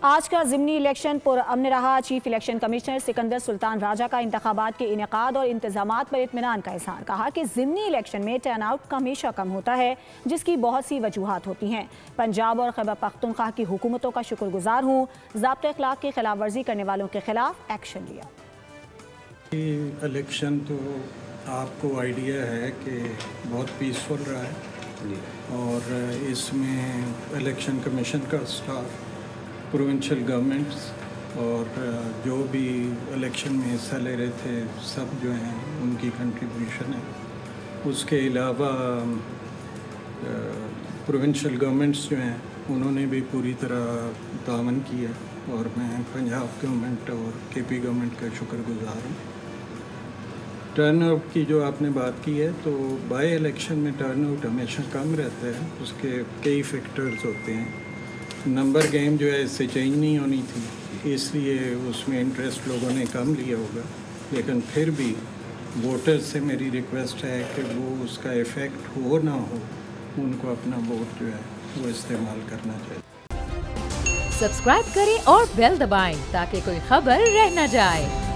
आज का ज़िमनी इलेक्शन पुरअमन रहा। Chief election commissioner Sikandar Sultan Raja का इंतखाबात के इनेकाद और इंतजामात पर इत्मीनान का इज़हार। कहा कि ज़िमनी इलेक्शन में टर्नआउट हमेशा कम होता है, जिसकी बहुत सी वजूहात होती हैं। पंजाब और खैबर पख्तूनख्वा की हुकूमतों का शुक्रगुजार हूँ, ज़ाब्ते अखलाक की खिलाफ वर्जी करने वालों के खिलाफ एक्शन लिया। इलेक्शन तो आपको आइडिया है कि बहुत पीसफुल रहा है और इसमें इलेक्शन कमीशन का स्टाफ, प्रोविंशियल गवर्नमेंट्स और जो भी इलेक्शन में हिस्सा ले रहे थे सब जो हैं उनकी कंट्रीब्यूशन है। उसके अलावा प्रोविंशियल गवर्नमेंट्स जो हैं उन्होंने भी पूरी तरह तावन किया और मैं पंजाब गवर्नमेंट और केपी गवर्नमेंट का शुक्रगुजार हूँ। टर्नआउट की जो आपने बात की है, तो बाई इलेक्शन में टर्नआउट हमेशा कम रहता है। उसके कई फैक्टर्स होते हैं। नंबर गेम जो है इससे चेंज नहीं होनी थी, इसलिए उसमें इंटरेस्ट लोगों ने कम लिया होगा, लेकिन फिर भी वोटर्स से मेरी रिक्वेस्ट है कि वो उसका इफ़ेक्ट हो ना हो, उनको अपना वोट जो है वो इस्तेमाल करना चाहिए। सब्सक्राइब करें और बेल दबाएं ताकि कोई खबर रह न जाए।